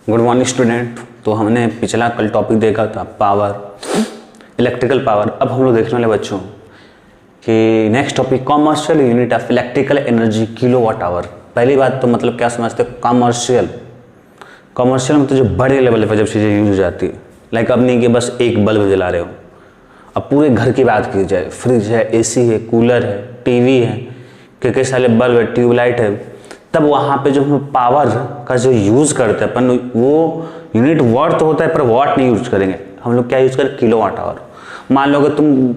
Good morning student. तो हमने पिछला कल टॉपिक देखा था पावर, इलेक्ट्रिकल पावर। अब हम लोग देखने वाले बच्चों कि next topic commercial unit of electrical energy kilowatt hour. पहली बात तो मतलब क्या समझते हैं कॉमर्शियल मतलब जो बड़े लेवल पर जब चीज़ें यूज हो जाती है। लाइक अब नहीं कि बस एक बल्ब जला रहे हो, अब पूरे घर की बात की जाए, फ्रिज है, एसी है, कूलर है, टीवी है, कई सारे बल्ब है, ट्यूबलाइट है, तब वहाँ पे जो हम पावर का जो यूज़ करते हैं अपन, वो यूनिट वाट तो होता है पर वाट नहीं यूज करेंगे हम लोग। क्या यूज़ करें? Kilowatt hour. मान लो अगर तुम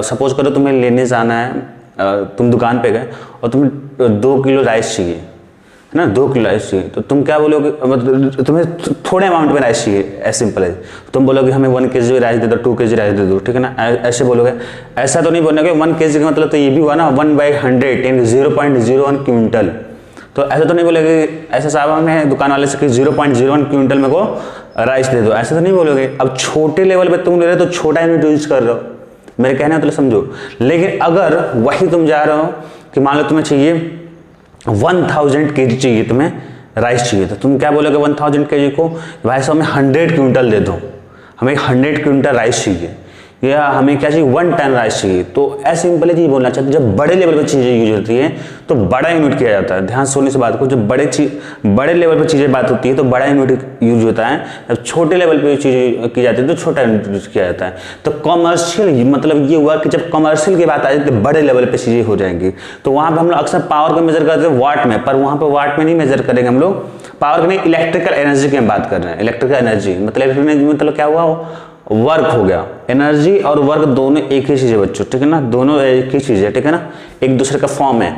सपोज करो तुम्हें लेने जाना है, तुम दुकान पे गए और तुम्हें 2 किलो राइस चाहिए, है ना, 2 किलो राइस चाहिए, तो तुम क्या बोलोगे? मतलब तुम्हें थोड़े अमाउंट में राइस चाहिए, ऐसे सिंपल है। तुम बोलोगे हमें 1 kg राइस दे दो, 2 kg राइस दे दो, ठीक है ना, ऐसे बोलोगे। ऐसा तो नहीं बोलोगे 1 kg का मतलब तो ये भी हुआ ना 1/100 यानी 0.01 क्विंटल। तो ऐसा तो नहीं बोलोगे ऐसा साहब हमें दुकान वाले से कि 0.01 क्विंटल मेरे को राइस दे दो, ऐसा तो नहीं बोलोगे। अब छोटे लेवल पे तुम ले रहे हो तो छोटा यूनिट यूज कर रहे हो, मेरे कहने मतलब समझो। लेकिन अगर वही तुम जा रहे हो कि मान लो तुम्हें चाहिए 1000 kg चाहिए, तुम्हें राइस चाहिए, तो तुम क्या बोलोगे 1000 kg को? भाई साहब हमें 100 क्विंटल दे दो, हमें 100 क्विंटल राइस चाहिए, या हमें क्या चाहिए 1 टन राइस चाहिए। तो ऐसे सिंपल चीज बोलना चाहते। जब बड़े लेवल पर चीजें यूज होती है तो बड़ा यूनिट किया जाता है। ध्यान सोने से बात को, जब बड़े लेवल पर चीजें बात होती है तो बड़ा यूनिट यूज होता है, जब छोटे लेवल पर चीजें की जाती है तो छोटा यूनिट यूज किया जाता है। तो कॉमर्शियल मतलब ये हुआ कि जब कॉमर्शियल की बात आ जाती है तो बड़े लेवल पर चीजें हो जाएंगी। तो वहां पर हम लोग अक्सर पावर को मेजर करते हैं वाट में, पर वहां पर वाट में नहीं मेजर करेंगे हम लोग, पावर की नहीं, इलेक्ट्रिकल एनर्जी की हम बात कर रहे हैं। इलेक्ट्रिकल एनर्जी मतलब क्या हुआ? वर्क हो गया। एनर्जी और वर्क दोनों एक ही चीज है बच्चों, ठीक है ना, दोनों एक ही चीज है, ठीक है ना, एक दूसरे का फॉर्म है।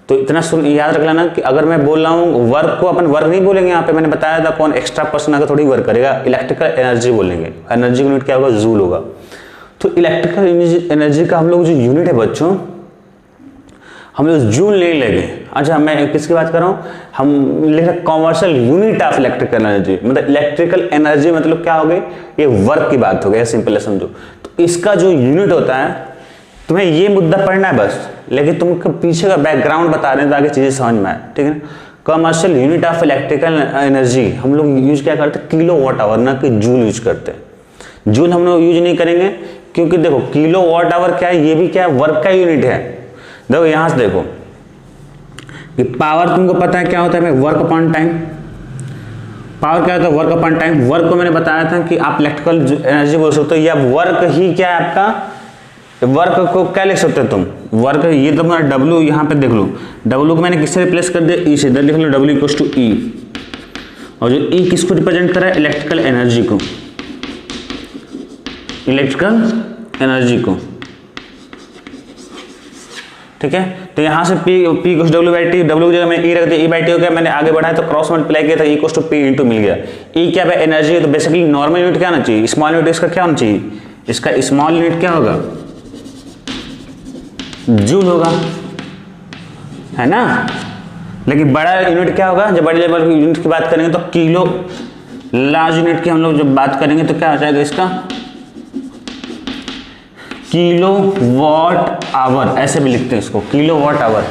तो इतना याद रख लेना कि अगर मैं बोल रहा हूँ वर्क को अपन वर्क नहीं बोलेंगे, यहाँ पे मैंने बताया था कौन एक्स्ट्रा पर्सन अगर थोड़ी वर्क करेगा, इलेक्ट्रिकल एनर्जी बोलेंगे। एनर्जी यूनिट क्या होगा? जूल होगा। तो इलेक्ट्रिकल एनर्जी का हम लोग जो यूनिट है बच्चों, हम लोग जूल नहीं लेंगे। अच्छा, मैं किसकी बात कर रहा हूँ? हम लिख रहे commercial unit of electrical energy, मतलब इलेक्ट्रिकल एनर्जी मतलब क्या हो गई? ये वर्क की बात हो गई, सिंपल है, समझो। तो इसका जो यूनिट होता है, तुम्हें ये मुद्दा पढ़ना है बस, लेकिन तुमको पीछे का बैकग्राउंड बता रहे हैं ताकि चीजें समझ में आए, ठीक है ना। Commercial unit of electrical energy हम लोग यूज क्या करते हैं? किलो वाट आवर, ना कि जूल यूज करते हैं। जूल हम लोग यूज नहीं करेंगे क्योंकि देखो किलो वाट आवर क्या है? ये भी क्या है? वर्क का यूनिट है। देखो यहां से देखो कि पावर तुमको पता है क्या होता है? Work upon time. पावर क्या होता है? Work upon time. वर्क को मैंने बताया था कि आप इलेक्ट्रिकल एनर्जी बोल सकते हो, या वर्क ही क्या है आपका? वर्क को क्या लिख सकते हो तुम? वर्क ये तुम्हारा W, यहाँ पे देख लो, W को मैंने किससे रिप्लेस कर दिया? E से। इधर लिख लो W इक्वल्स टू E, और जो E किसको रिप्रेजेंट कर रहा है? इलेक्ट्रिकल एनर्जी को, इलेक्ट्रिकल एनर्जी को, ठीक है। तो यहाँ से P इक्वल्स W/T, W की जगह मैंने E रख दिया, E/T हो गया। मैंने आगे बढ़ाया तो क्रॉस मल्टीप्लाई किया था, E equals to P into मिल गया। E क्या है? एनर्जी है। तो बेसिकली नॉर्मल यूनिट क्या होना चाहिए? स्मॉल यूनिट इसका क्या होना चाहिए? इसका स्मॉल यूनिट क्या होगा? जूल होगा, है ना। लेकिन बड़ा यूनिट क्या होगा? जब बड़े लेवल की यूनिट की बात करेंगे तो किलो, लार्ज यूनिट की हम लोग जब बात करेंगे तो क्या हो जाएगा इसका? किलो वॉट आवर, ऐसे भी लिखते हैं इसको, किलो वॉट आवर।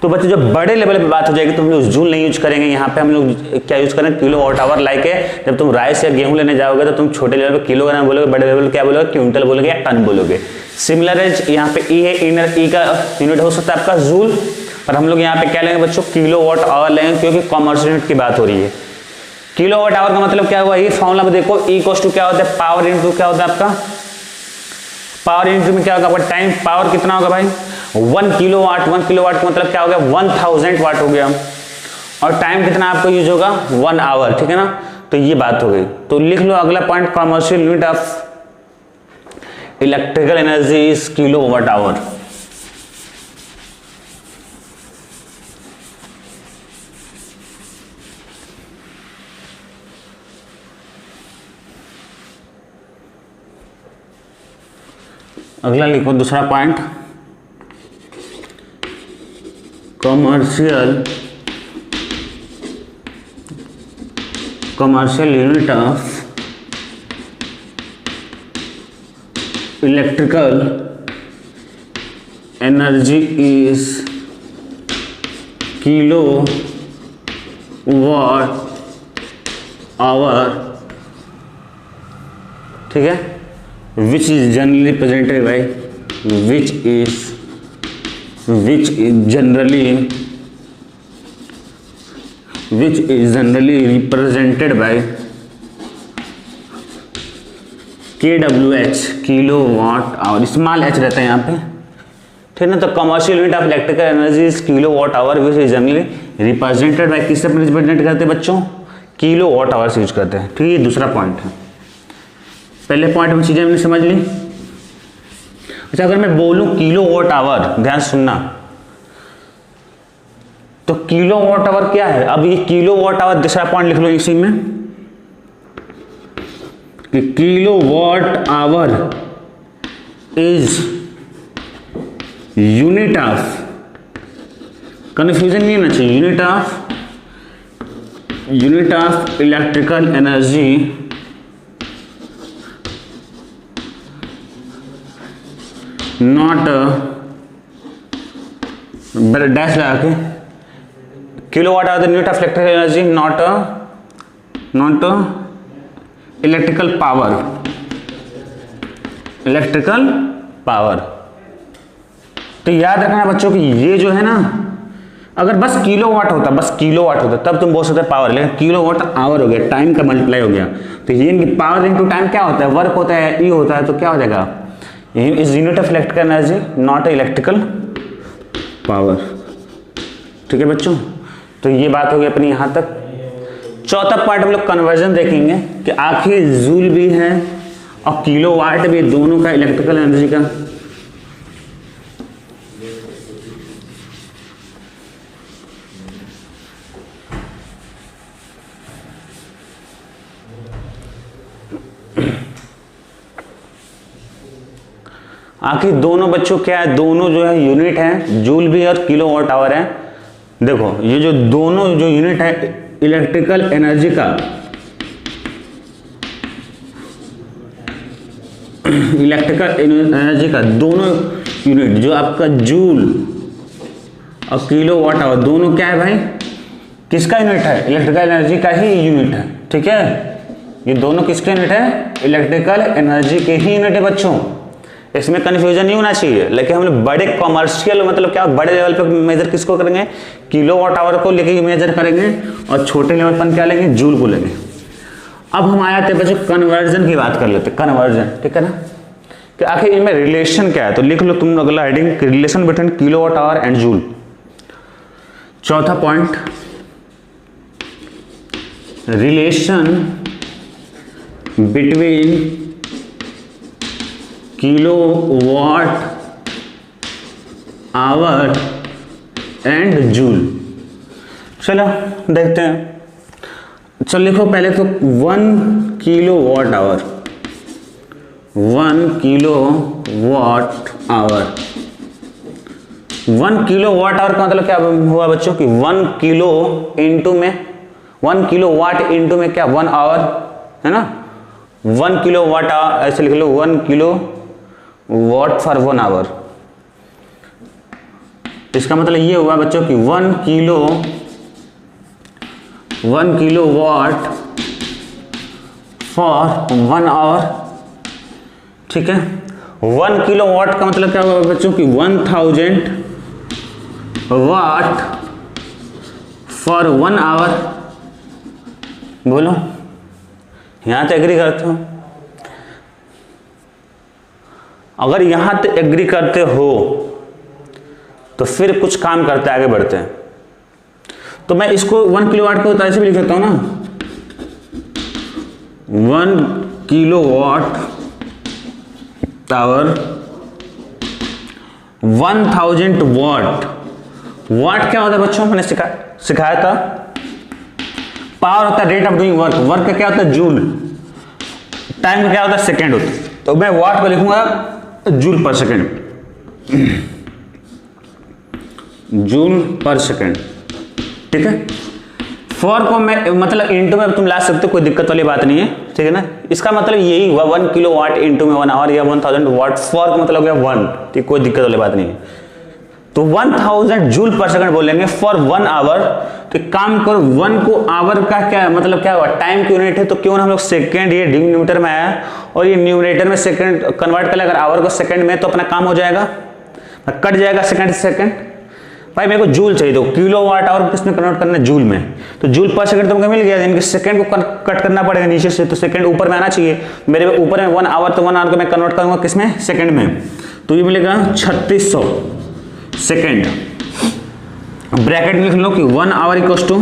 तो बच्चों जब बड़े लेवल पे बात हो जाएगी तो हम लोग जूल नहीं यूज करेंगे, यहाँ पे हम लोग क्या यूज करेंगे? Kilo watt our. लाइक है जब तुम राइस या गेहूं लेने जाओगे तो तुम छोटे लेवल पे किलोग्राम बोलोगे, बड़े लेवल पे क्या बोलोगे? क्विंटल बोलोगे या टन बोलोगे। सिमिलर है, यहाँ पे E है, इनर E का यूनिट हो सकता है आपका जूल, पर हम लोग यहाँ पे क्या लेंगे बच्चों? किलो वॉट आवर लेंगे, क्योंकि कॉमर्शियल यूनिट की बात हो रही है। किलो वॉट आवर का मतलब क्या हुआ? ये फॉर्मूला में देखो, E इक्वल्स टू क्या होता है? पावर इंटू क्या होता है आपका? पावर यूनिट में क्या होगा आपका? टाइम। पावर कितना होगा भाई? 1 किलोवाट। 1 किलोवाट का मतलब क्या हो गया? 1000 वाट हो गया। और टाइम कितना आपको यूज होगा? 1 आवर, ठीक है ना। तो ये बात हो गई। तो लिख लो अगला point, commercial unit of electrical energy is kilowatt hour. अगला लिखो दूसरा point, commercial unit of electrical energy is kilo watt hour, ठीक है, which is generally presented by, which is generally represented by kWh, kilo watt hour, small H रहता है यहाँ पे, ठीक है ना। तो commercial unit of electrical energy is kilo watt hour, which is generally represented by, किससे रिप्रेजेंट करते हैं बच्चों, किलो वाट आवर से यूज करते हैं, ठीक है। दूसरा पॉइंट है, पहले पॉइंट में चीजें हमने समझ ली। अच्छा, अगर मैं बोलूं किलो वाट आवर, ध्यान सुनना, तो किलो वाट आवर क्या है। अब ये किलो वाट आवर, दूसरा पॉइंट लिख लो इसी में कि kilo watt hour is unit of, confusion नहीं होना चाहिए, unit of electrical energy not dash लगा के, kilo watt hour the unit of electrical energy not electrical power. तो याद रखना बच्चों कि ये जो है ना, अगर बस किलो वाट होता तब तुम बोल सकते पावर, लेकिन किलो वाट आवर हो गया, टाइम का मल्टीप्लाई हो गया, तो ये पावर इनटू टाइम क्या होता है, वर्क होता है, ई होता है, तो क्या हो जाएगा, is unit of electrical energy not electrical power, ठीक है बच्चों। तो ये बात हो गई अपनी यहां तक। चौथा पार्ट हम लोग कन्वर्जन देखेंगे कि आखिर जूल भी है और किलो वाट भी, दोनों का इलेक्ट्रिकल एनर्जी का। आखिर दोनों बच्चों क्या है, दोनों जो है यूनिट है, जूल भी और किलो वाट आवर है। देखो ये जो दोनों जो यूनिट है इलेक्ट्रिकल एनर्जी का, दोनों यूनिट जो आपका जूल और किलो वाट आवर, दोनों क्या है भाई, किसका यूनिट है, इलेक्ट्रिकल एनर्जी का ही यूनिट है, ठीक है। ये दोनों किसके यूनिट है, इलेक्ट्रिकल एनर्जी के ही यूनिट है बच्चों, इसमें कंफ्यूजन नहीं होना चाहिए। लेकिन हम लोग बड़े कमर्शियल, मतलब क्या, बड़े लेवल पे मेजर किसको करेंगे, किलो वाट आवर को लेके मेजर करेंगे, और छोटे लेवल पर क्या लेंगे, जूल को लेंगे। अब हम आए थे बच्चों कन्वर्जन की बात कर लेते, कन्वर्जन, ठीक है ना, कि आखिर इनमें रिलेशन क्या है। तो लिख लो तुम अगला heading, relation between kilo watt hour and joule. चौथा point, relation between kilo watt hour and joule. चलो देखते हैं, चलो लिखो पहले तो 1 kilo watt hour, 1 kilo watt hour, 1 kilo watt hour का मतलब क्या हुआ बच्चों की 1 किलो इंटू में 1 किलो वाट इंटू में क्या 1 आवर है ना, 1 किलो वाट आवर, ऐसे लिख लो 1 किलो वाट फॉर 1 आवर। इसका मतलब ये हुआ बच्चों की 1 किलो वाट फॉर 1 आवर, ठीक है। 1 किलो वाट का मतलब क्या हुआ बच्चों की 1000 वाट फॉर 1 आवर। बोलो यहां तो एग्री करते हो, अगर यहां तो एग्री करते हो तो फिर कुछ काम करते आगे बढ़ते हैं। तो मैं इसको 1 किलो वाट को ऐसे भी लिख सकता हूं ना, 1 किलो वाट आवर 1000 वाट। वाट क्या होता है बच्चों, मैंने सिखाया था, पावर होता है rate of doing work, work का क्या होता है जूल, टाइम का क्या होता है सेकेंड होता है। तो मैं वाट को लिखूंगा जूल पर सेकेंड, जूल पर सेकेंड, ठीक है। फॉर को मैं मतलब इंटू में तुम ला सकते हो, कोई दिक्कत वाली बात नहीं है, ठीक है ना। इसका मतलब यही हुआ 1 किलो वाट इंटू में 1 आवर या 1000 वाट, फॉर का मतलब हो गया 1, ठीक, कोई दिक्कत वाली बात नहीं है। तो 1000 जूल पर सेकंड बोलेंगे फॉर 1 आवर। तो काम करो, 1 को आवर का क्या मतलब क्या हुआ, टाइम की यूनिट है, तो क्यों ना हम लोग सेकंड, ये डिनोमिनेटर में आया और ये न्यूमरेटर में सेकंड कन्वर्ट कर ले, अगर आवर को सेकंड में तो अपना काम हो जाएगा, कट जाएगा सेकंड से सेकंड। भाई मेरे को जूल चाहिए, तो किलो वाट आवर किसमें कन्वर्ट करना है, जूल में। तो जूल पर सेकंड तो मुझे मिल गया, यानी कि सेकंड को कट करना पड़ेगा नीचे से, तो सेकंड ऊपर में आना चाहिए। मेरे ऊपर में 1 आवर, तो 1 आवर को मैं कन्वर्ट करूंगा किसमें, सेकंड में। तो ये मिलेगा 3600 सेकंड। ब्रैकेट में लिख लो कि 1 आवर इक्वल्स टू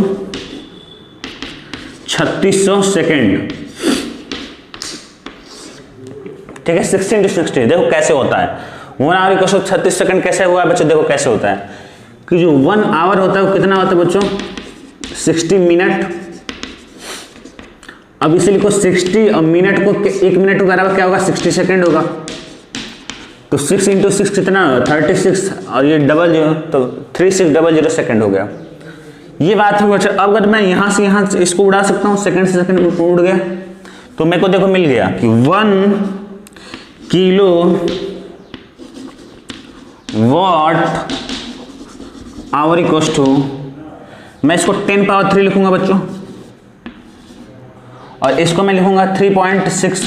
3600 सेकंड। ठीक है, 16 to 60। देखो कैसे होता है, 1 आवर इक्वल्स टू 36 सेकंड कैसे हुआ है बच्चों, देखो कैसे होता है कि जो 1 आवर होता है वो कितना होता है बच्चों, 60 मिनट। अब इसे लिखो 60 और मिनट को 1 मिनट को बराबर क्या होगा, 60 सेकंड होगा। तो 6 × 6 कितना, 36, और ये डबल 0, तो 3600 सेकंड हो गया। ये बात है बच्चों। अब अगर मैं यहां से यहां इसको उड़ा सकता हूं, सेकंड से सेकंड उड़ गया, तो मेरे को देखो मिल गया कि 1 kilo watt hour equals to, मैं इसको 10 पावर 3 लिखूंगा बच्चों, और इसको मैं लिखूंगा 3.6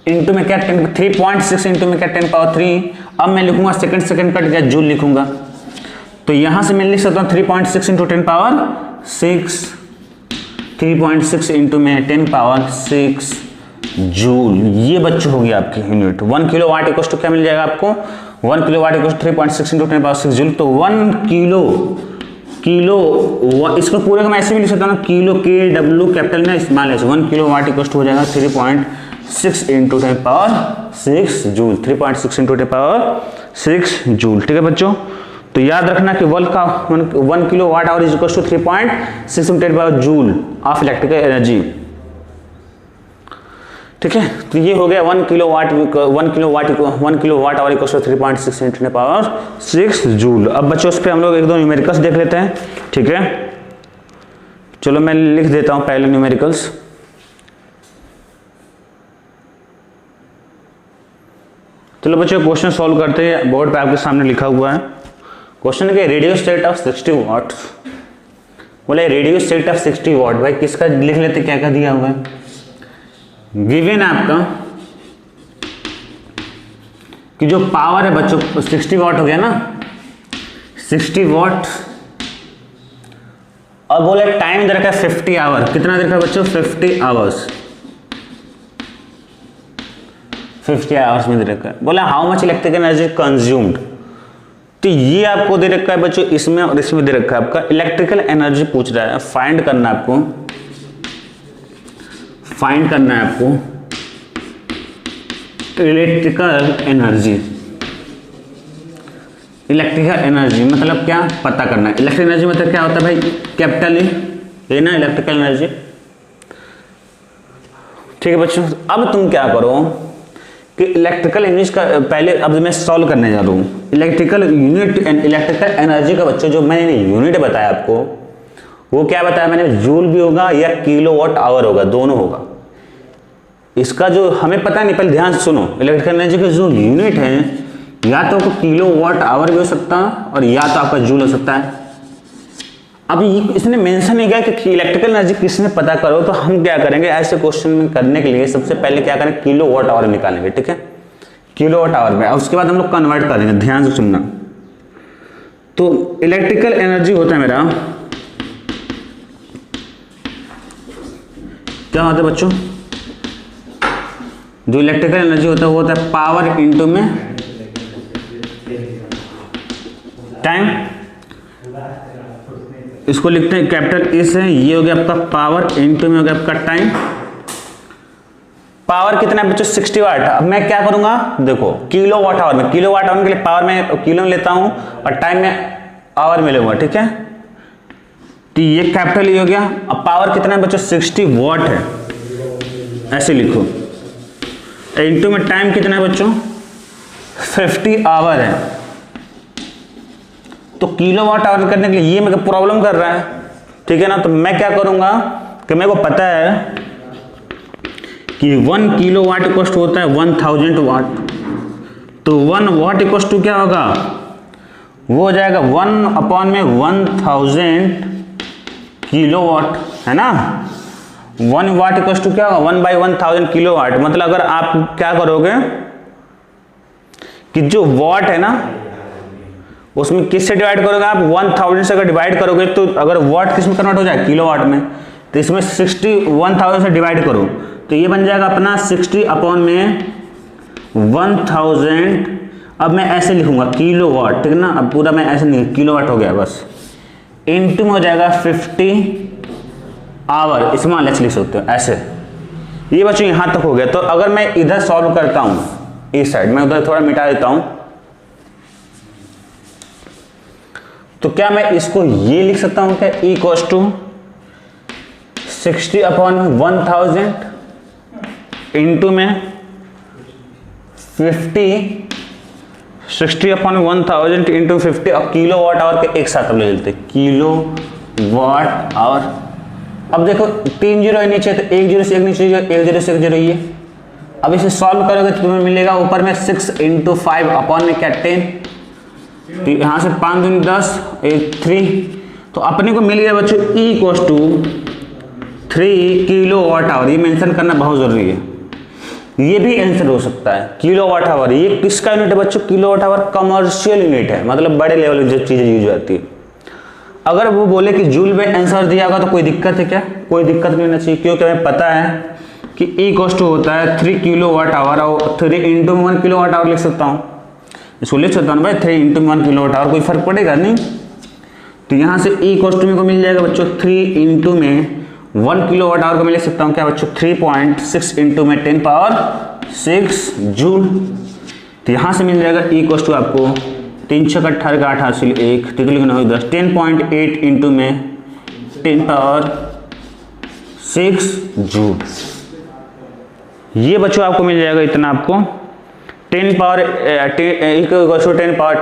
इंटू में क्या 3.6 इंटू में क्या 10 पावर 3। अब मैं लिखूंगा सेकंड सेकंड कट गया, जूल लिखूंगा। तो यहां से मैं लिख सकता हूं 3.6 इंटू 10 पावर 6, 3.6 इंटू में 10 पावर 6 जूल। ये बच्चों हो गया आपकी unit. 1 kilo watt equals to क्या मिल जाएगा आपको, 1 kilo watt equals 3.6 into 10 power 6 joule. तो 1 किलो इसको पूरे को मैं ऐसे भी लिख सकता हूँ, किलो के डब्ल्यू कैपिटल में small S. 1 kilo watt equals to हो जाएगा 3.6 into 10 power 6 joule, 3.6 into 10 power 6 joule. ठीक है बच्चों, तो याद रखना कि 1 kilo watt hour is equals to 3.6 into 10 power joule of electrical energy. ठीक है, तो ये हो गया 1 kilo watt hour equals to 3.6 into 10 power 6 joule. अब बच्चों उस पर हम लोग एक दो न्यूमेरिकल्स देख लेते हैं। ठीक है, चलो मैं लिख देता हूं पहले न्यूमेरिकल्स। चलो बच्चों क्वेश्चन सॉल्व करते हैं, बोर्ड पे आपके सामने लिखा हुआ है। क्वेश्चन है रेडियो स्टेट ऑफ 60 वाट। बोले रेडियो स्टेट ऑफ 60 वाट, भाई किसका लिख लेते, क्या क्या दिया हुआ है। गिवन आपका कि जो पावर है बच्चों 60 वाट हो गया ना, 60 वाट। और बोले टाइम दे रखा है 50 आवर, कितना दे रखा है बच्चों, 50 आवर्स, 50 आवर्स में दे रखा है। बोला how much electrical energy consumed. तो ये आपको दे रखा है बच्चों, इसमें और इसमें दे रखा है आपका इलेक्ट्रिकल एनर्जी पूछ रहा है। फाइंड करना है आपको, फाइंड करना है आपको इलेक्ट्रिकल एनर्जी। इलेक्ट्रिकल एनर्जी मतलब क्या, पता करना है। इलेक्ट्रिकल एनर्जी मतलब क्या होता है भाई, कैपिटल ए ना, इलेक्ट्रिकल एनर्जी। ठीक है बच्चों, अब तुम क्या करो कि इलेक्ट्रिकल एनर्जी का पहले अब मैं सॉल्व करने जा रहा हूँ। Electrical unit and electrical energy का बच्चों जो मैंने यूनिट बताया आपको, वो क्या बताया मैंने, जूल भी होगा या किलोवाट आवर होगा, दोनों होगा। इसका जो हमें पता नहीं, पहले ध्यान से सुनो। इलेक्ट्रिकल एनर्जी का जो यूनिट है, या तो आपको किलोवाट आवर भी हो सकता है और या तो आपका जूल हो सकता है। अब इसने मेंशन नहीं किया कि इलेक्ट्रिकल एनर्जी किसने पता करो, तो हम क्या करेंगे ऐसे क्वेश्चन में करने के लिए सबसे पहले क्या करें, किलोवाट आवर निकालेंगे। ठीक है, किलोवाट आवर में, और उसके बाद हम लोग कन्वर्ट करेंगे। ध्यान से सुनना। तो इलेक्ट्रिकल एनर्जी होता है मेरा, क्या होता है बच्चों, जो इलेक्ट्रिकल एनर्जी होता है वो होता है पावर इनटू में टाइम। इसको लिखते हैं कैपिटल ए से। ये हो गया आपका पावर, इनटू में हो गया आपका टाइम। पावर कितना है बच्चों, 60 वाट। अब मैं क्या करूंगा, देखो किलो वाट आवर में, किलो वाट आवर के लिए पावर में किलो में लेता हूं और टाइम में आवर में लूंगा। ठीक है, तो ये कैपिटल ये हो गया। अब पावर कितना है बच्चों, 60 वाट है, ऐसे लिखो। इनटू में टाइम कितना है बच्चों, 50 आवर है। तो किलोवाट आवर करने के लिए ये मेरे को प्रॉब्लम कर रहा है। ठीक है ना, तो मैं क्या करूंगा कि मेरे को पता है कि 1 किलोवाट इक्वल टू होता है 1000 वाट। तो 1 वाट इक्वल टू क्या होगा, वो हो जाएगा 1/1000 किलोवाट, है ना। 1 वाट इक्वल्स टू क्या होगा 1/1000 किलोवाट। मतलब अगर आप क्या करोगे कि जो वॉट है ना उसमें किससे डिवाइड करोगे आप 1000 से अगर डिवाइड करोगे तो अगर वॉट किस में कन्वर्ट हो जाए किलोवाट में, तो इसमें 1000 से डिवाइड करो तो ये बन जाएगा अपना 60/1000। अब मैं ऐसे लिखूंगा किलोवाट, ठीक है ना। अब पूरा मैं ऐसे नहीं, किलोवाट हो गया बस, इनटू में हो जाएगा 50 आवर, इसमें अलग लिख सकते हो ऐसे। ये बच्चों यहां तक हो गया। तो अगर मैं इधर सॉल्व करता हूं इस साइड, मैं उधर थोड़ा मिटा देता हूं, तो क्या मैं इसको ये लिख सकता हूं क्या इक्वल्स टू 60/1000 इंटू में 50, 60/1000 इंटू 50 और किलो वाट आवर के एक साथ ले लेते किलो वाट आवर। अब देखो 3 जीरो है नीचे, तो 1 जीरो से 1 नीचे, 1 जीरो से 1 जीरो ये। अब इसे सॉल्व करोगे तो तुम्हें मिलेगा ऊपर में 6 × 5 अपॉन में क्या 10, तो यहाँ से 5 दूनी 10, 1 3, तो अपने को मिल गया बच्चों E equals to 3 kilo watt hour. ये मेंशन करना बहुत जरूरी है, ये भी आंसर हो सकता है किलो वाट आवर। ये किसका यूनिट है बच्चों, किलो वाट आवर कमर्शियल यूनिट है, मतलब बड़े लेवल की जो चीजें यूज होती है। अगर वो बोले कि जूल में आंसर दिया होगा तो कोई दिक्कत है क्या, कोई दिक्कत नहीं होना चाहिए, क्योंकि हमें पता है कि E इक्वल्स टू होता है 3 किलो वाट आवर, और 3 × 1 किलो वाट आवर लिख सकता हूँ, इसको लिख सकता हूँ भाई 3 × 1 किलो वाट आवर, कोई फर्क पड़ेगा नहीं। तो यहाँ से E इक्वल्स टू मेरे को मिल जाएगा बच्चों 3 × में 1 किलो वाट आवर को मैं लिख सकता हूँ क्या बच्चों 3.6 इंटू में 10⁶ जूल। तो यहाँ से मिल जाएगा E इक्वल्स टू आपको 3 × 6 = 18 का 8 हासिल 1, ठीक है, लिखना होगा 10.8 इंटू में 10⁶ जूल। ये बच्चों आपको मिल जाएगा इतना, आपको 10 पावर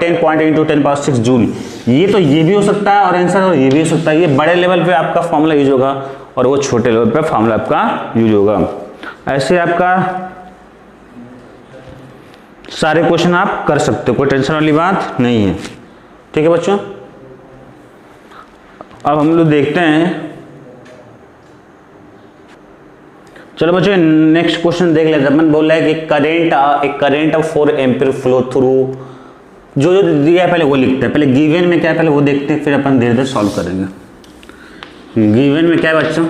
10.6 जूल। ये तो ये भी हो सकता है और आंसर, और ये भी हो सकता है। ये बड़े लेवल पे आपका फॉर्मूला यूज होगा और वो छोटे लेवल पे फॉर्मूला आपका यूज होगा। ऐसे आपका सारे क्वेश्चन आप कर सकते हो, कोई टेंशन वाली बात नहीं है, ठीक है बच्चों। अब हम लोग देखते हैं, चलो बच्चों नेक्स्ट क्वेश्चन देख लेते हैं। मैंने बोला है कि current of 4 ampere flow through, जो जो दिया है पहले वो लिखते हैं, पहले गिवन में क्या है पहले वो देखते हैं, फिर अपन धीरे धीरे सॉल्व करेंगे। गिवन में क्या है बच्चों,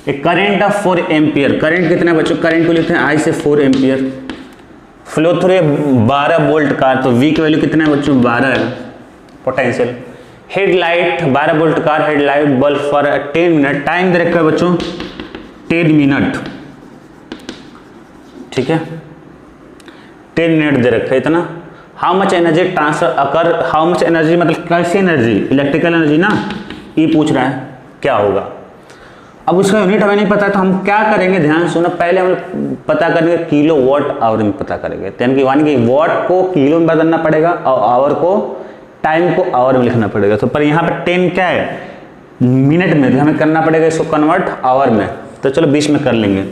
एक करंट ऑफ 4 एम्पीयर, करंट कितना है बच्चों, करंट को लिखते हैं I से 4 एम्पीयर, फ्लो थ्रू 12 वोल्ट का, तो V की वैल्यू कितना है बच्चों 12 है potential. Headlight 12 volt car headlight bulb for 10 minute, time दे रखा है बच्चों 10 मिनट, ठीक है 10 मिनट दे रखा है इतना। How much energy transfer occur, how much energy मतलब कैसी एनर्जी, इलेक्ट्रिकल एनर्जी ना, ये पूछ रहा है क्या होगा। अब उसका यूनिट हमें नहीं पता, तो हम क्या करेंगे, ध्यान सुनो, पहले हम पता करेंगे किलो वाट आवर में पता करेंगे, यानी कि वाट को किलो में बदलना पड़ेगा और आवर को, टाइम को आवर में लिखना पड़ेगा। तो पर यहाँ पे 10 क्या है मिनट में, तो हमें करना पड़ेगा इसको कन्वर्ट आवर में, तो चलो 20 में कर लेंगे।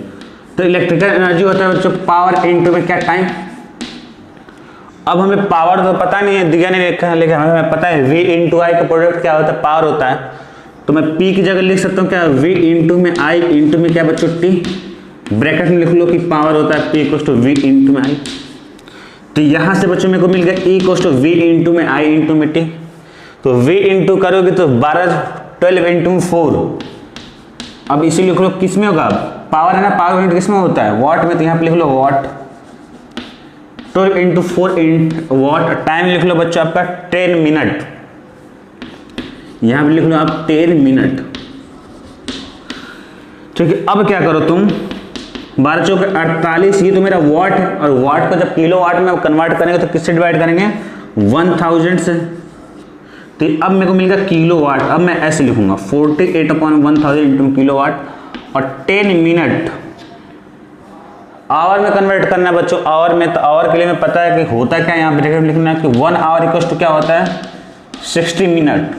तो इलेक्ट्रिकल एनर्जी होता है बच्चों पावर इनटू में क्या टाइम। अब हमें पावर तो पता नहीं है, दिया नहीं लिखा है, लेकिन हमें पता है V × I का प्रोडक्ट क्या होता है, पावर होता है। तो मैं P की जगह लिख सकता हूँ क्या V × I इंटू में क्या बच्चों T, ब्रैकेट में लिख लो कि पावर होता है P = V × I। तो यहाँ से बच्चों मेरे को मिल गया E = V × I × T। तो V इंटू करोगे तो 12 × 4, अब इसे लिख लो किस में होगा, पावर है ना, पावर यूनिट किस में होता है वाट में, तो यहाँ पे लिख लो वाट। 12 × 4 वाट। टाइम लिख लो बच्चों आपका 10 मिनट, यहाँ पे लिख लो आप 10 मिनट, ठीक है। अब क्या करो तुम 12 × 4 = 48, ये तो मेरा वाट है, और वाट को जब किलो वाट में कन्वर्ट करेंगे तो किससे डिवाइड करेंगे 1000 से। तो अब मेरे को मिल गया किलो वाट। अब मैं ऐसे लिखूंगा 48/1000 इंटू किलो वाट, और 10 मिनट आवर में कन्वर्ट करना है बच्चों, आवर में। तो आवर के लिए मैं पता है कि होता क्या है, यहाँ ब्रैकेट लिखना है कि 1 आवर = क्या होता है 60 मिनट।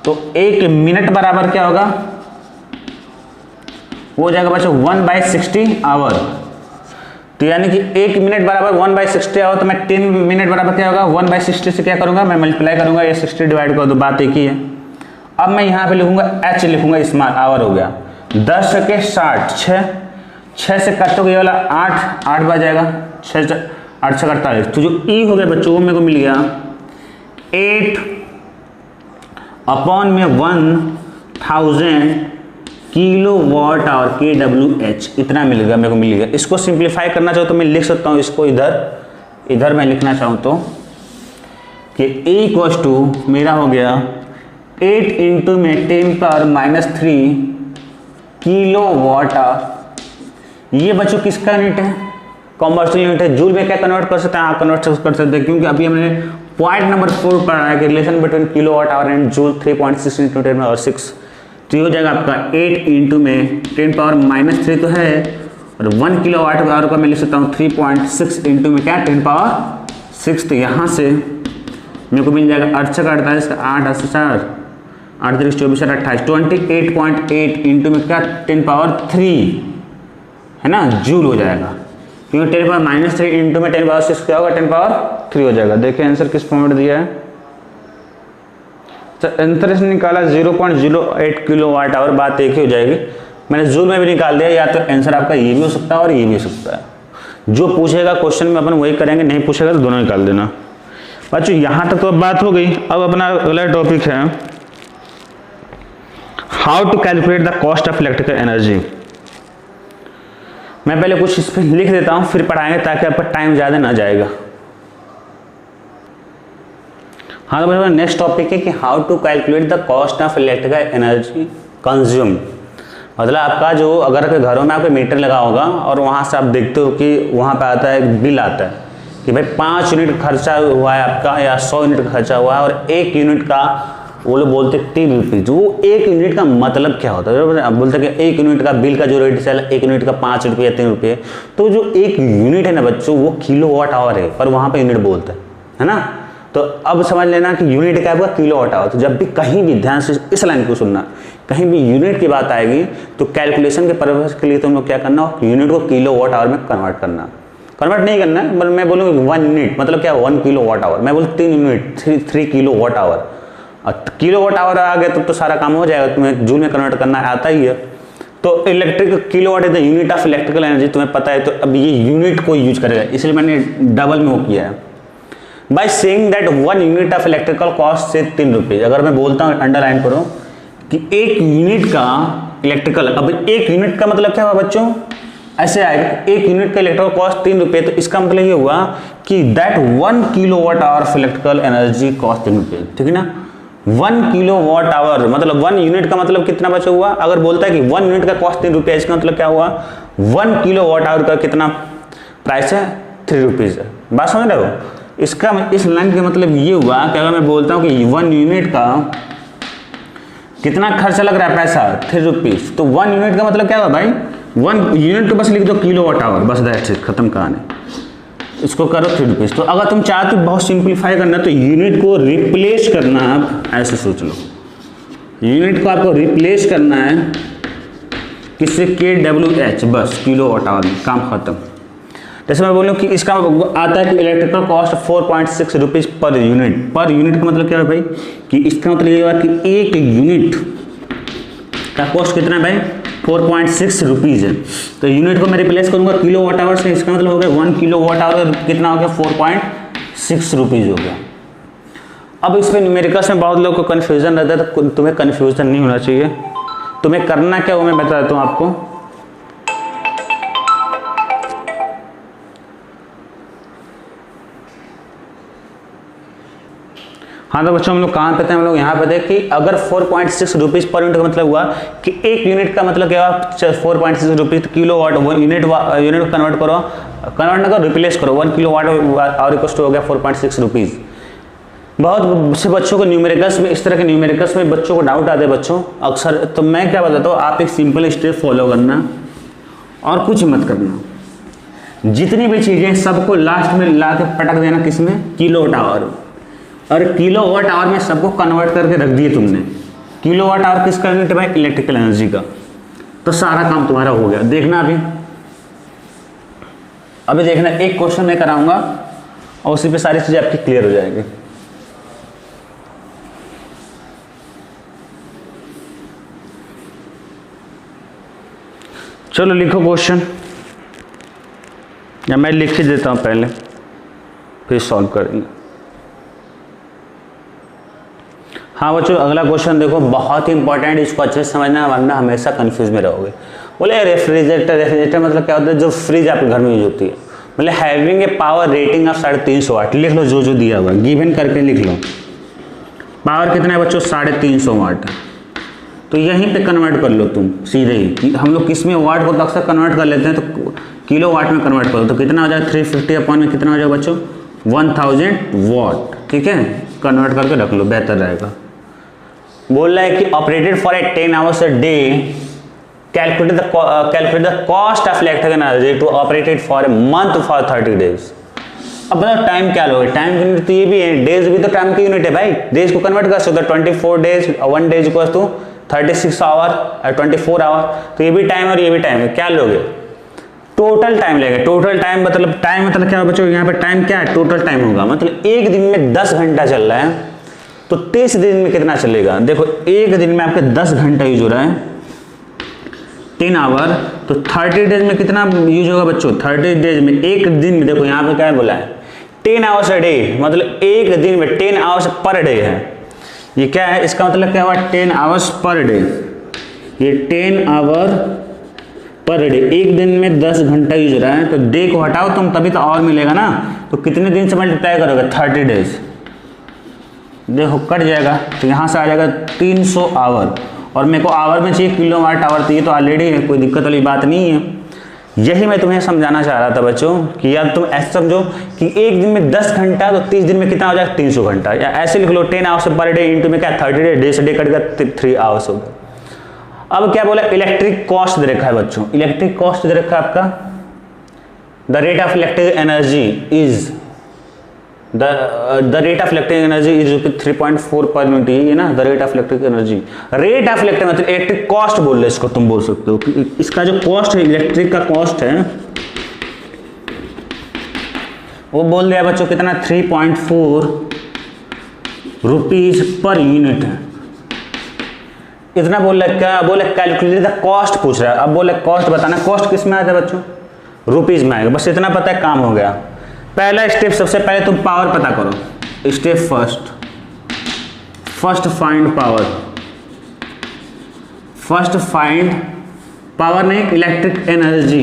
तो 1 मिनट बराबर क्या होगा, वो हो जाएगा बच्चों 1/60 आवर। तो यानी कि 1 मिनट बराबर 1/60 आओ, तो मैं 10 मिनट बराबर क्या होगा 1/60 से क्या करूंगा, मैं मल्टीप्लाई करूंगा, ये 60 डिवाइड कर दो, बात एक ही है। अब मैं यहाँ पे लिखूंगा h लिखूंगा, स्मॉल आवर हो गया 10 के 60, 6 से काटोगे ये वाला 8 बच जाएगा, 6 8 6 48। तो जो ई हो गया बच्चों वो मेरे को मिल गया 8/1000 किलो वाट आवर kWh, इतना मिल गया मेरे को, मिल गया। इसको सिंप्लीफाई करना चाहो तो मैं लिख सकता हूँ इसको इधर मैं लिखना चाहूँ तो कि E इक्वल्स टू मेरा हो गया 8 इंटू में 10⁻³ किलो वाट आवर। ये बच्चों किसका यूनिट है, कॉमर्शियल यूनिट है। जूल में क्या कन्वर्ट कर सकते हैं, आप कन्वर्ट कर सकते हैं, क्योंकि अभी हमने पॉइंट नंबर 4 पढ़ा है कि relation between kilo watt hour and joule 3.6 into 10⁻6। तो ये हो जाएगा आपका 8 इंटू में 10⁻³ तो है, और 1 किलो वाट आवर का मैं लिख सकता हूँ 3.6 इंटू में क्या 10⁻6। तो यहाँ से मेरे को मिल जाएगा 8 6 48 का 8 8 4 8 3 24 28 28.8 इंटू में क्या 10⁻³ है ना, जूल हो जाएगा, क्योंकि 10⁻³ इंटू में 10⁻6 क्या होगा 10⁻³ हो जाएगा। देखिए आंसर किस फॉर्म में दिया है, तो आंसर इसने निकाला 0.08 किलो वाट आवर, बात एक ही हो जाएगी। मैंने जूल में भी निकाल दिया, या तो आंसर आपका ये भी हो सकता है और ये भी हो सकता है। जो पूछेगा क्वेश्चन में अपन वही करेंगे, नहीं पूछेगा तो दोनों निकाल देना। बच्चों यहाँ तक तो अब बात हो गई। अब अपना अगला टॉपिक है how to calculate the cost of electrical energy. मैं पहले कुछ इस पर लिख देता हूँ, फिर पढ़ाएंगे ताकि आपका टाइम ज़्यादा ना जाएगा। हाँ तो बच्चों नेक्स्ट टॉपिक है कि how to calculate the cost of electrical energy consume. मतलब आपका जो अगर के घरों में आपका मीटर लगा होगा और वहाँ से आप देखते हो कि वहाँ पे आता है बिल आता है कि भाई 5 यूनिट खर्चा हुआ है आपका, या 100 यूनिट खर्चा हुआ है, और 1 यूनिट का वो लोग बोलते हैं 3 रुपीज़। वो 1 यूनिट का मतलब क्या होता है, अब बोलते हैं कि 1 यूनिट का बिल का जो रेट चला 1 यूनिट का 5 रुपये 3 रुपये। तो जो 1 यूनिट है ना बच्चों वो किलो वाट आवर है, पर वहाँ पे यूनिट बोलते हैं, है ना। तो अब समझ लेना कि यूनिट क्या होगा किलो वाट आवर। तो जब भी कहीं भी ध्यान से इस लाइन को सुनना, कहीं भी यूनिट की बात आएगी तो कैलकुलेशन के पर्पज के लिए तुम लोग क्या करना, यूनिट को किलो वाट आवर में कन्वर्ट करना। कन्वर्ट नहीं करना है, मैं बोलूँगा 1 यूनिट मतलब क्या 1 किलो वाट आवर, मैं बोलूँ 3 यूनिट 3 किलो वाट आवर। और किलो वाट आवर आ गया तो सारा काम हो जाएगा, तुम्हें जूल में कन्वर्ट करना आता ही है। तो electric kilo what is the unit of electrical energy, तुम्हें पता है। तो अब ये यूनिट को यूज करेगा, इसलिए मैंने डबल में वो किया है। By saying that 1 unit of electrical cost से 3 रुपीज़। अगर मैं बोलता हूँ अंडरलाइन करो कि 1 यूनिट का इलेक्ट्रिकल, अब 1 यूनिट का मतलब क्या हुआ बच्चों, ऐसे आएगा 1 यूनिट का इलेक्ट्रिकल कॉस्ट 3 रुपये, तो इसका मतलब ये हुआ कि that 1 kilo watt hour of electrical energy cost 3 रुपये, ठीक है ना। 1 किलो वाट आवर मतलब 1 यूनिट का मतलब कितना बचा हुआ। अगर बोलता है कि 1 यूनिट का कॉस्ट 3 रुपये, इसका मतलब क्या हुआ 1 किलो वाट आवर का कितना प्राइस है 3 रुपीज़ है। बात समझ रहे हो, इसका इस लाइन का मतलब ये हुआ कि अगर मैं बोलता हूँ कि 1 यूनिट का कितना खर्चा लग रहा है पैसा 3 रुपीज़, तो 1 यूनिट का मतलब क्या हुआ भाई 1 यूनिट तो बस लिख दो किलो वाट आवर, बस दैट्स इट, खत्म कहानी। इसको करो 3 रुपीज़। तो अगर तुम चाहते हो बहुत सिंप्लीफाई करना तो यूनिट को रिप्लेस करना, आप ऐसे सोच लो, यूनिट को आपको रिप्लेस करना है किससे kWh, बस किलो वाट आवर में काम खत्म। जैसे मैं बोलूँ कि इसका आता है कि electrical cost 4.6 rupees per unit. Per unit का मतलब क्या है भाई कि इसका मतलब ये हुआ कि 1 यूनिट का कॉस्ट कितना है भाई 4.6 रुपीज़ है। तो यूनिट को मैं रिप्लेस करूँगा किलो वाट आवर से, इसका मतलब हो गया 1 किलो वाट आवर कितना हो गया 4.6 रुपीज़ हो गया। अब इसमें न्यूमेरिकल्स में बहुत लोगों को कन्फ्यूजन रहता है, तो तुम्हें कन्फ्यूजन नहीं होना चाहिए। तुम्हें करना क्या वो मैं बता देता हूँ आपको। हाँ तो बच्चों हम लोग कहाँ पे थे, हम लोग यहाँ पे थे कि अगर 4.6 रुपीज़ पर यूनिट का मतलब हुआ कि 1 यूनिट का मतलब क्या हुआ 4.6 रुपीज़ किलो वाट, यूनिट को कन्वर्ट करो, कन्वर्ट ना करो रिप्लेस करो, 1 किलो वाट और कॉस्ट हो गया 4.6 रुपीज़। बहुत से बच्चों को न्यूमेरिकल्स में, इस तरह के न्यूमेरिकल्स में बच्चों को डाउट आते हैं बच्चों अक्सर। तो मैं क्या बताता हूँ, आप एक सिंपल स्टेप फॉलो करना और कुछ मत करना। जितनी भी चीज़ें सबको लास्ट में ला के पटक देना किसमें, किलो वाट आवर। और किलो वाट आवर में सबको कन्वर्ट करके रख दिए तुमने। किलो वाट आवर किसका यूनिट है भाई, इलेक्ट्रिकल एनर्जी का। तो सारा काम तुम्हारा हो गया। देखना अभी अभी देखना, एक क्वेश्चन मैं कराऊंगा और उसी पे सारी चीजें आपकी क्लियर हो जाएगी। चलो लिखो क्वेश्चन, या मैं लिख ही देता हूं पहले, फिर सॉल्व करेंगे। हाँ बच्चों, अगला क्वेश्चन देखो, बहुत ही इंपॉर्टेंट, इसको अच्छे से समझना वरना हमेशा कंफ्यूज में रहोगे। बोले रेफ्रिजरेटर मतलब क्या होता है? जो फ्रिज आपके घर में यूज होती है। मतलब having a power rating of 350 वाट। लिख लो जो दिया हुआ, गिवन करके लिख लो। पावर कितना है बच्चों? 350 वाट। तो यहीं पे कन्वर्ट कर लो तुम सीधे ही। हम लोग किस में वाट को तो अक्सर कन्वर्ट कर लेते हैं, तो किलो वाट में कन्वर्ट करो तो कितना हो जाएगा? 350 अपॉन में कितना हो जाएगा बच्चों? 1000 वाट। ठीक है, कन्वर्ट करके रख लो, बेहतर रहेगा। बोल रहा है कि operated for a 10 hours a day, calculate the cost of electric energy to operated for a month for 30 days. अब बताओ टाइम क्या लोगे? टाइम की यूनिट तो ये भी है, डेज भी तो टाइम की यूनिट है भाई। डेज को कन्वर्ट कर सकते हो, 24 days, 1 days equals to 36 hour और 24 आवर। तो ये भी टाइम और ये भी टाइम है। क्या लोगे? टोटल टाइम लेंगे। टोटल टाइम मतलब क्या है बच्चों? यहाँ पे टाइम क्या है? टोटल टाइम होगा। मतलब एक दिन में 10 घंटा चल रहा है, तो 30 दिन में कितना चलेगा? देखो एक दिन में आपके 10 घंटा यूज हो रहा है, 10 आवर, तो 30 डेज में कितना यूज होगा बच्चों? 30 डेज में, एक दिन में देखो यहाँ पे क्या बोला है? 10 आवर्स अ डे, मतलब एक दिन में 10 आवर्स पर डे है। ये क्या है? इसका मतलब क्या हुआ? 10 आवर्स पर डे। ये 10 आवर पर डे, एक दिन में 10 घंटा यूज हो रहा है, तो डे को हटाओ तुम, तभी तो आवर मिलेगा ना। तो कितने दिन से मल्टीप्लाई करोगे? 30 डेज। देखो कट जाएगा, तो यहाँ से आ जाएगा 300 आवर, और मेरे को आवर में चाहिए किलो वाट आवर, तो ये तो ऑलरेडी है, कोई दिक्कत वाली बात नहीं है। यही मैं तुम्हें समझाना चाह रहा था बच्चों कि यार तुम ऐसे समझो कि एक दिन में 10 घंटा, तो 30 दिन में कितना हो जाएगा? 300 घंटा। या ऐसे लिख लो 10 आवर्स पर डे इंटू में क्या 30 डे, डे से डे कट गया 3 आवर्स हो गया। अब क्या बोला? इलेक्ट्रिक कॉस्ट दे रखा है बच्चों। इलेक्ट्रिक कॉस्ट दे रखा है आपका, the rate of electric energy is the rate of electric energy is 3.4 per unit। ये ना the rate of electric energy, rate of electric मतलब इलेक्ट्रिक कॉस्ट बोल रहे इसको, तुम बोल सकते हो कि इसका जो कॉस्ट है, इलेक्ट्रिक का कॉस्ट है, वो बोल दिया बच्चों कितना? 3.4 रुपीज पर यूनिट है। इतना बोल रहा है। क्या बोले? कैलकुलेट द कॉस्ट पूछ रहा है। अब बोले कॉस्ट बताना, कॉस्ट किस में आता है बच्चों? रुपीज में आएगा। बस इतना पता है, काम हो गया। पहला स्टेप, सबसे पहले तुम पावर पता करो। Step first find power. First find power नहीं, इलेक्ट्रिक एनर्जी।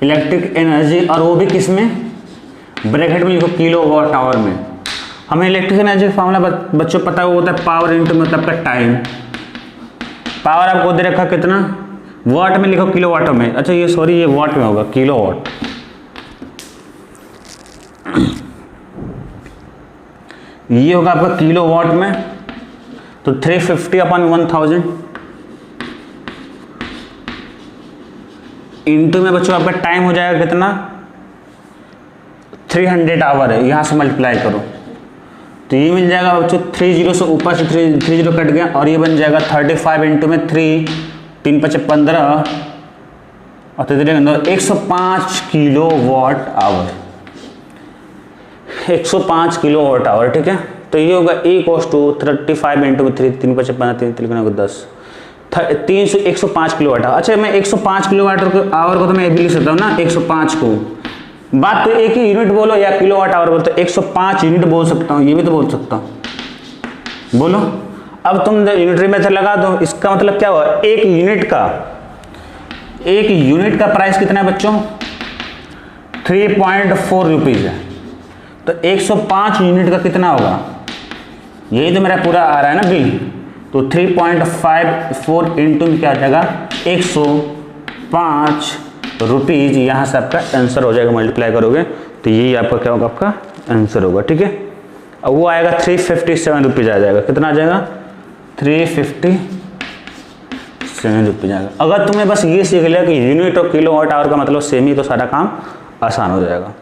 इलेक्ट्रिक एनर्जी, और वो भी किस में? ब्रैकेट में लिखो किलो वाट आवर में। हमें इलेक्ट्रिक एनर्जी का फॉर्मूला बच्चों पता है, वो होता है पावर इंटू मतलब का टाइम। पावर आपको दे रखा कितना? वाट में लिखो, किलो वाट में। अच्छा ये सॉरी, ये वाट में होगा, किलो वाट। ये होगा आपका किलो वाट में, तो 350 अपॉन 1000 इंटू में बच्चों आपका टाइम हो जाएगा कितना? 300 आवर है, यहां से मल्टीप्लाई करो तो ये मिल जाएगा बच्चों 30 से ऊपर से 30 कट गया, और ये बन जाएगा 35 इंटू में 3, 3 × 5 = 15 और 105 किलो वाट आवर। 105 किलो वाट आवर। ठीक है, तो ये होगा E = 35 इंटू में 3, 3 × 5 = 15, 3 × 10, 105 किलो वाट आवर। अच्छा मैं 105 किलो वाट आवर को तो मैं भी लिख सकता हूँ ना, 105 को। बात तो एक ही यूनिट बोलो या किलो वाट आवर बोलो, तो 105 यूनिट बोल सकता हूँ, ये भी तो बोल सकता हूँ। बोलो अब तुम यूनिटरी मेथड लगा दो। इसका मतलब क्या हुआ? एक यूनिट का प्राइस कितना है बच्चों? 3.4 रुपीज है। तो 105 यूनिट का कितना होगा? यही तो मेरा पूरा आ रहा है ना बिल। तो 3.54 इंटू में क्या आ जाएगा? 105 रुपीज। यहाँ से आपका आंसर हो जाएगा, मल्टीप्लाई करोगे तो यही आपका क्या होगा? आपका आंसर होगा। ठीक है, अब वो आएगा 357 रुपीज आ जाएगा। कितना आ जाएगा? 357 रुपीज आएगा। अगर तुम्हें बस ये सीख लिया कि यूनिट और किलो वाट आवर का मतलब सेम ही, तो सारा काम आसान हो जाएगा।